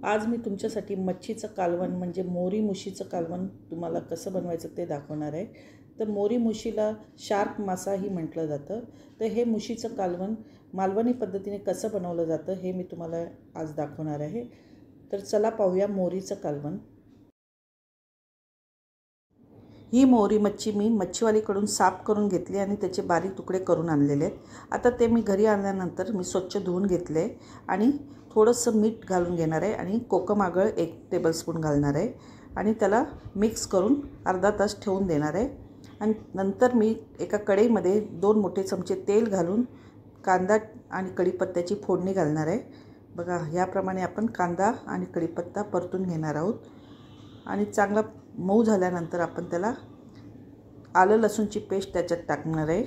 आज मी तुमच्यासाठी मच्छीचं कालवण म्हणजे मोरी मुशीचं कालवण तुम्हाला कसं बनवायचं ते दाखवणार आहे। तर मोरी मुशीला शार्क मासाही म्हटलं जातं। तर हे मुशीचं कालवण मालवणी पद्धतीने कसं बनवलं जातं हे मी तुम्हाला आज दाखवणार आहे। तर चला पाहूया मोरीचं कालवण। ही मोरी मच्छी मी मच्छीवालीकडून साफ करून घेतली आणि त्याचे बारीक तुकडे करून आणलेले आहेत। आता ते मी घरी आणल्यानंतर मी स्वच्छ धुवून घेतले आणि थोडंसं मीठ घालून घेणार आहे आणि कोकम आगळ 1 टेबलस्पून घालणार आहे आणि त्याला मिक्स करून अर्धा तास ठेवून देणार आहे। आणि नंतर मी एका कढईमध्ये 2 मोठे चमचे तेल घालून कांदा आणि कढीपत्त्याची फोडणी घालणार आहे। बघा याप्रमाणे आपण कांदा आणि कढीपत्ता परतून घेणार आहोत आणि चांगला मऊ झाल्यानंतर आपण त्याला आलं लसूणची पेस्ट त्याच्यात टाकणार आहे।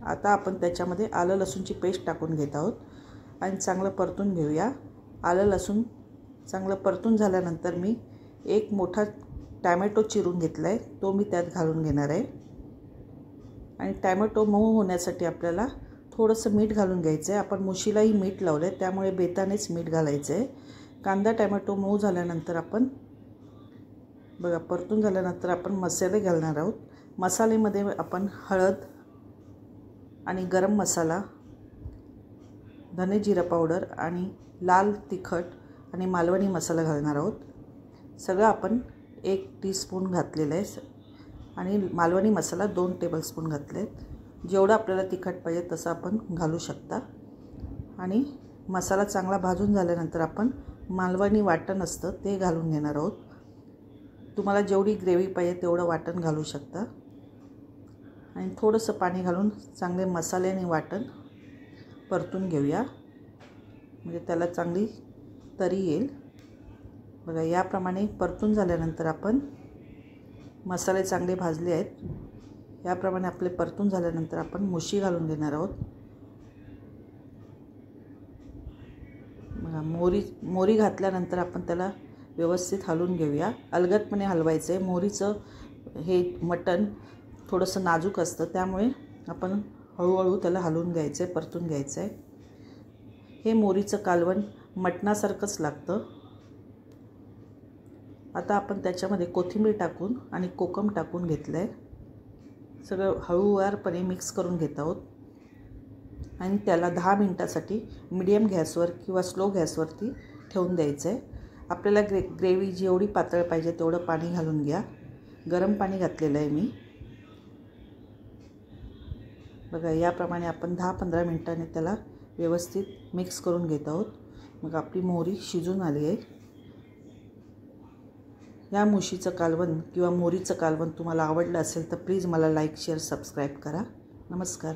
आता आपण त्याच्यामध्ये आलं लसूणची पेस्ट टाकून घेत आहोत आणि चांगलं परतून घेऊया। आलं लसूण चांगलं परतून झाल्यानंतर मी एक मोठा टोमॅटो चिरून घेतला आहे, तो मी त्यात घालून घेणार आहे आणि टोमॅटो मऊ होण्यासाठी आपल्याला थोडंसं मीठ घालून घ्यायचं आहे। आपण मुशीलाही मीठ लावलं आहे त्यामुळे बेतानेच मीठ घालायचं आहे। कांदा टोमॅटो मऊ झाल्यानंतर आपण बघा परतून झाल्यानंतर आपण मसाले घालणार आहोत। मसाल्यामध्ये आपण हळद आणि गरम मसाला, धने जिरा पावडर आणि लाल तिखट आणि मालवणी मसाला घालणार आहोत। सगळं आपण 1 टीस्पून घातलेलं आहे आणि मालवणी मसाला 2 टेबलस्पून घातले। जेवढं आपल्याला तिखट पाहिजे तसं आपण घालू शकता आणि मसाला चांगला भाजून झाल्यानंतर आपण मालवणी वाटण असतं ते घालून घेणार आहोत। तुम्हाला जेवढी ग्रेव्ही पाहिजे तेवढं वाटण घालू शकता आणि थोडंसं पाणी घालून चांगले मसाले आणि वाटण परतून घेऊया म्हणजे त्याला चांगली तरी येईल। बघा याप्रमाणे परतून झाल्यानंतर आपण मसाले चांगले भाजले आहेत। याप्रमाणे आपले परतून झाल्यानंतर आपण मुशी घालून घेणार आहोत। बघा मोरी घातल्यानंतर आपण त्याला व्यवस्थित हलवून घेऊया। अलगदपणे हलवायचं आहे। मोरीचं हे मटण थोडंसं नाजूक असतं त्यामुळे आपण हळूहळू त्याला हलवून घ्यायचं आहे, परतून घ्यायचं आहे। हे मोरीचं कालवण मटणासारखंच लागतं। आता आपण त्याच्यामध्ये कोथिंबीर टाकून आणि कोकम टाकून घेतलं आहे। सगळं हळूवारपणे मिक्स करून घेत आहोत आणि त्याला 10 मिनिटासाठी मीडियम गॅसवर किंवा स्लो गॅसवरती ठेवून द्यायचं आहे। आपल्याला ग्रेव्ही जेवढी पातळ पाहिजे तेवढं पाणी घालून घ्या। गरम पाणी घातलेलं आहे मी। बघा याप्रमाणे आपण 10-15 मिनिटांनी त्याला व्यवस्थित मिक्स करून घेत आहोत। मग आपली मोहरी शिजून आली आहे। या मुशीचं कालवण किंवा मोरीचं कालवण तुम्हाला आवडलं असेल तर प्लीज मला लाईक, शेअर, सबस्क्राईब करा। नमस्कार।